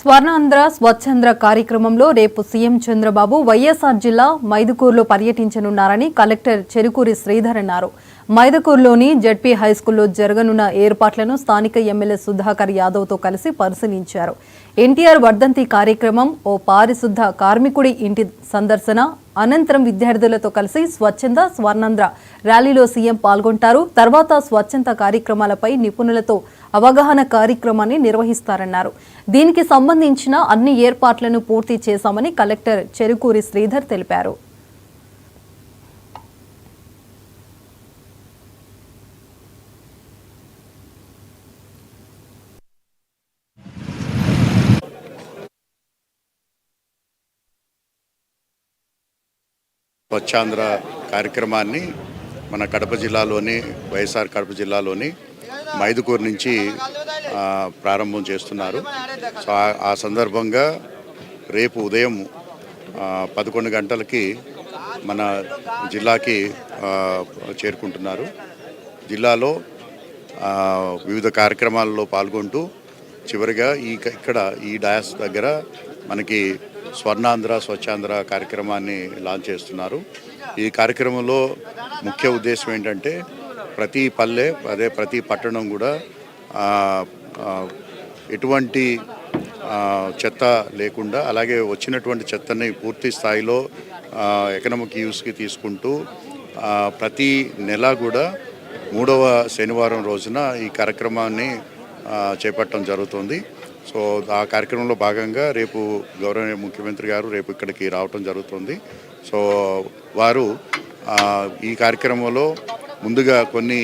స్వర్ణాంధ్ర స్వచ్ఛంద్ర కార్యక్రమంలో రేపు సీఎం చంద్రబాబు వైఎస్ఆర్ జిల్లా మైదుకూరులో పర్యటించనున్నారని కలెక్టర్ చెరుకూరి శ్రీధర్ అన్నారు. మైదుకూరులోని జెడ్పీ హైస్కూల్లో జరగనున్న ఏర్పాట్లను స్థానిక ఎమ్మెల్యే సుధాకర్ యాదవ్తో కలిసి పరిశీలించారు. ఎన్టీఆర్ వర్ధంతి కార్యక్రమం, ఓ పారిశుద్ధ కార్మికుడి ఇంటి సందర్శన అనంతరం విద్యార్థులతో కలిసి స్వచ్ఛంద స్వర్ణాంధ్ర ర్యాలీలో సీఎం పాల్గొంటారు. తర్వాత స్వచ్ఛంద కార్యక్రమాలపై నిపుణులతో అవగాహన కార్యక్రమాన్ని నిర్వహిస్తారన్నారు. దీనికి సంబంధించిన అన్ని ఏర్పాట్లను పూర్తి చేశామని కలెక్టర్ చెరుకూరి శ్రీధర్ తెలిపారు. స్వచ్ఛాంధ్ర కార్యక్రమాన్ని మన కడప జిల్లాలోని వైఎస్ఆర్ కడప జిల్లాలోని మైదుకూరు నుంచి ప్రారంభం చేస్తున్నారు. సో ఆ సందర్భంగా రేపు ఉదయం 11 గంటలకి మన జిల్లాకి చేరుకుంటున్నారు. జిల్లాలో వివిధ కార్యక్రమాల్లో పాల్గొంటూ చివరిగా ఇక్కడ ఈ డయాస్ దగ్గర మనకి స్వర్ణాంధ్ర స్వచ్ఛాంధ్ర కార్యక్రమాన్ని లాంచ్ చేస్తున్నారు. ఈ కార్యక్రమంలో ముఖ్య ఉద్దేశం ఏంటంటే ప్రతి పల్లె ప్రతి పట్టణం కూడా ఎటువంటి చెత్త లేకుండా, అలాగే వచ్చినటువంటి చెత్తని పూర్తి స్థాయిలో ఎకనామిక్ యూస్కి తీసుకుంటూ ప్రతి నెల కూడా 3వ శనివారం రోజున ఈ కార్యక్రమాన్ని చేపట్టడం జరుగుతుంది. సో ఆ కార్యక్రమంలో భాగంగా రేపు గౌరవనీయ ముఖ్యమంత్రి గారు రేపు ఇక్కడికి రావటం జరుగుతుంది. సో వారు ఈ కార్యక్రమంలో ముందుగా కొన్ని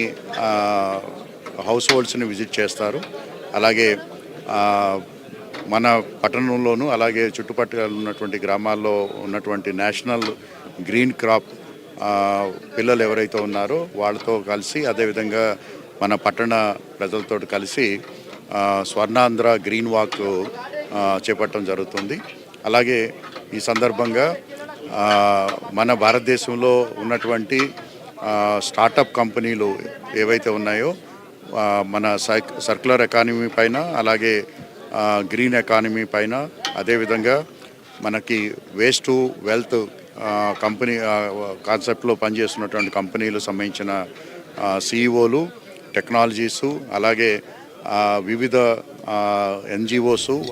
హౌస్ హోల్డ్స్ని విజిట్ చేస్తారు. అలాగే మన పట్టణంలోనూ అలాగే చుట్టుపక్కల ఉన్నటువంటి గ్రామాల్లో ఉన్నటువంటి నేషనల్ గ్రీన్ క్రాప్ పిల్లలు ఎవరైతే ఉన్నారో వాళ్ళతో కలిసి, అదేవిధంగా మన పట్టణ ప్రజలతో కలిసి స్వర్ణాంధ్ర గ్రీన్ వాక్ చేపట్టడం జరుగుతుంది. అలాగే ఈ సందర్భంగా మన భారతదేశంలో ఉన్నటువంటి స్టార్టప్ కంపెనీలు ఏవైతే ఉన్నాయో మన సర్క్యులర్ ఎకానమీ పైన, అలాగే గ్రీన్ ఎకానమీ పైన, అదేవిధంగా మనకి వేస్ట్ టు వెల్త్ కంపెనీ కాన్సెప్ట్లో పనిచేస్తున్నటువంటి కంపెనీలు సంబంధించిన సిఇఓలు, టెక్నాలజీసు, అలాగే వివిధ ఎన్జిఓస్